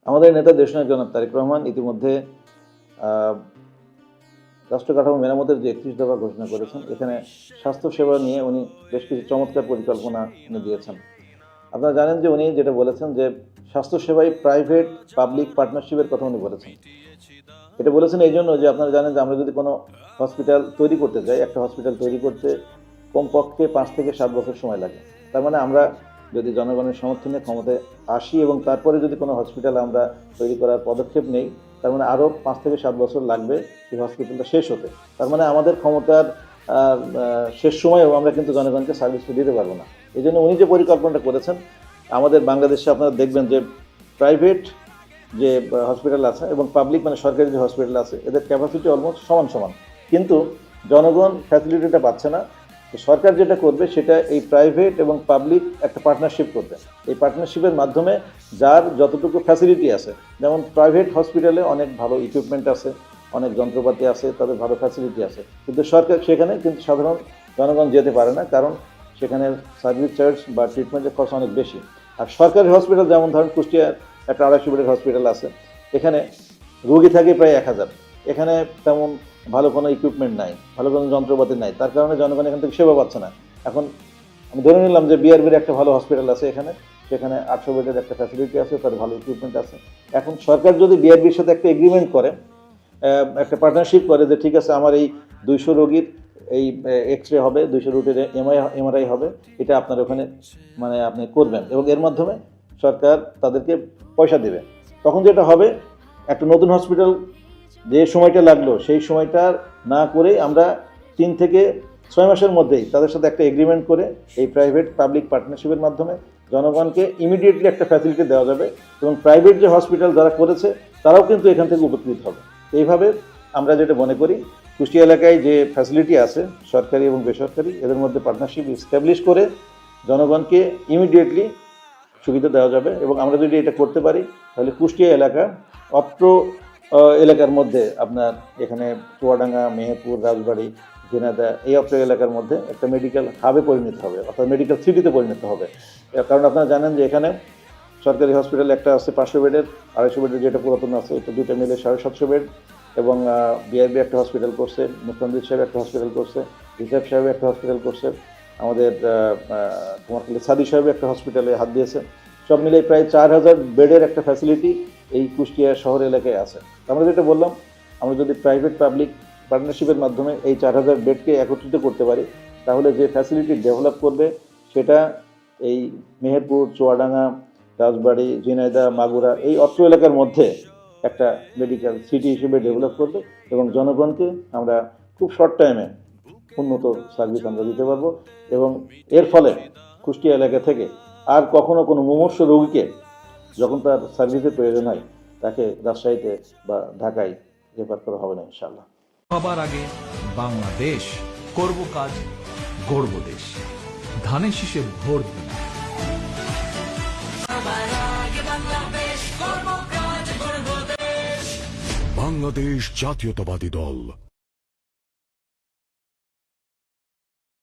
আমাদের নেতা দেশনায়ক জনাব তারেক রহমান ইতিমধ্যে রাষ্ট্র কাঠামো মেরামতের যে 31 দফা ঘোষণা করেছেন, এখানে স্বাস্থ্যসেবা নিয়ে উনি বেশ কিছু চমৎকার পরিকল্পনা দিয়েছেন। আপনারা জানেন যে উনি যেটা বলেছেন যে স্বাস্থ্যসেবায় প্রাইভেট পাবলিক পার্টনারশিপের কথা উনি বলেছেন। এটা বলেছেন এই জন্য যে আপনারা জানেন যে আমরা যদি কোনো হসপিটাল তৈরি করতে যাই, একটা হসপিটাল তৈরি করতে কমপক্ষে 5 থেকে 7 বছর সময় লাগে। তার মানে আমরা যদি জনগণের সমর্থনে ক্ষমতায় আসি এবং তারপরে যদি কোনো হসপিটাল আমরা তৈরি করার পদক্ষেপ নেই, তার মানে আরও 5 থেকে 7 বছর লাগবে সেই হসপিটালটা শেষ হতে। তার মানে আমাদের ক্ষমতার শেষ সময়েও আমরা কিন্তু জনগণকে সার্ভিসটা দিতে পারবো না। এই জন্য উনি যে পরিকল্পনাটা করেছেন, আমাদের বাংলাদেশে আপনারা দেখবেন যে প্রাইভেট যে হসপিটাল আছে এবং পাবলিক মানে সরকারি যে হসপিটাল আছে, এদের ক্যাপাসিটি অলমোস্ট সমান সমান, কিন্তু জনগণ ফ্যাসিলিটিটা পাচ্ছে না। সরকার যেটা করবে সেটা এই প্রাইভেট এবং পাবলিক একটা পার্টনারশিপ করবে। এই পার্টনারশিপের মাধ্যমে যার যতটুকু ফ্যাসিলিটি আছে, যেমন প্রাইভেট হসপিটালে অনেক ভালো ইকুইপমেন্ট আছে, অনেক যন্ত্রপাতি আছে, তাদের ভালো ফ্যাসিলিটি আছে, কিন্তু সরকার সেখানে কিন্তু সাধারণ জনগণ যেতে পারে না, কারণ সেখানে সার্ভিস চার্জ বা ট্রিটমেন্টের খরচ অনেক বেশি। আর সরকারি হসপিটাল যেমন ধরেন কুষ্টিয়ার একটা 250 বেডের হসপিটাল আছে, এখানে রোগী থাকে প্রায় 1000, এখানে তেমন ভালো কোনো ইকুইপমেন্ট নাই, ভালো কোনো যন্ত্রপাতি নাই, তার কারণে জনগণ এখান থেকে সেবা পাচ্ছে না। এখন আমি ধরে নিলাম যে বিআরবির একটা ভালো হসপিটাল আছে এখানে, সেখানে 800 বেডের একটা ফ্যাসিলিটি আছে, তার ভালো ইকুইপমেন্ট আছে। এখন সরকার যদি বিআরবির সাথে একটা এগ্রিমেন্ট করে, একটা পার্টনারশিপ করে যে ঠিক আছে আমার এই 200 রোগীর এই এক্স রে হবে, 200 রুটের এমআরআই হবে, এটা আপনার ওখানে মানে আপনি করবেন এবং এর মাধ্যমে সরকার তাদেরকে পয়সা দেবে। তখন যেটা হবে, একটা নতুন হসপিটাল যে সময়টা লাগলো সেই সময়টা না করে আমরা 3 থেকে 6 মাসের মধ্যেই তাদের সাথে একটা এগ্রিমেন্ট করে এই প্রাইভেট পাবলিক পার্টনারশিপের মাধ্যমে জনগণকে ইমিডিয়েটলি একটা ফ্যাসিলিটি দেওয়া যাবে এবং প্রাইভেট যে হসপিটাল যারা করেছে তারাও কিন্তু এখান থেকে উপকৃত হবে। এইভাবে আমরা যেটা মনে করি, কুষ্টিয়া এলাকায় যে ফ্যাসিলিটি আছে সরকারি এবং বেসরকারি, এদের মধ্যে পার্টনারশিপ এস্টাবলিশ করে জনগণকে ইমিডিয়েটলি সুবিধা দেওয়া যাবে। এবং আমরা যদি এটা করতে পারি তাহলে কুষ্টিয়া এলাকা অত্র এলাকার মধ্যে আপনার এখানে চুয়াডাঙ্গা, মেহেরপুর, রাজবাড়ী, ঝিনাইদহ এই অত্র এলাকার মধ্যে একটা মেডিকেল হাবে পরিণত হবে, অর্থাৎ মেডিকেল সিটিতে পরিণত হবে। কারণ আপনারা জানেন যে এখানে সরকারি হসপিটাল একটা আছে 500 বেডের, 250 বেডের যেটা পুরাতন আছে, এটা দুটো মিলে 750 বেড, এবং বিআরবি একটা হসপিটাল করছে, মুখ্যমন্ত্রী সাহেব একটা হসপিটাল করছে, রিসার্ভ সাহেব একটা হসপিটাল করছে, আমাদের তোমার সাদি সাহেব একটা হসপিটালে হাত দিয়েছে। সব মিলে প্রায় 4000 বেডের একটা ফ্যাসিলিটি এই কুষ্টিয়া শহর এলাকায় আছে। আমরা যেটা বললাম, আমরা যদি প্রাইভেট পাবলিক পার্টনারশিপের মাধ্যমে এই 4000 বেডকে একত্রিত করতে পারি, তাহলে যে ফ্যাসিলিটি ডেভেলপ করবে সেটা এই মেহেরপুর, চুয়াডাঙ্গা, রাজবাড়ী, ঝিনাইদহ, মাগুরা এই অত্র এলাকার মধ্যে একটা মেডিকেল সিটি হিসেবে ডেভেলপ করবে এবং জনগণকে আমরা খুব শর্ট টাইমে উন্নত সার্ভিস আমরা দিতে পারবো। এবং এর ফলে কুষ্টিয়া এলাকা থেকে আর কখনো কোনো মুমূর্ষ রোগীকে যখন তার সার্ভিসের প্রয়োজন হয় তাকে রাজশাহীতে বা ঢাকায় রেফার করা হবে না ইনশাআল্লাহ। সবার আগে বাংলাদেশ, করব কাজ, গড়ব দেশ। ধানের শীষে ভোট দিন। বাংলাদেশ জাতীয়তাবাদী দল।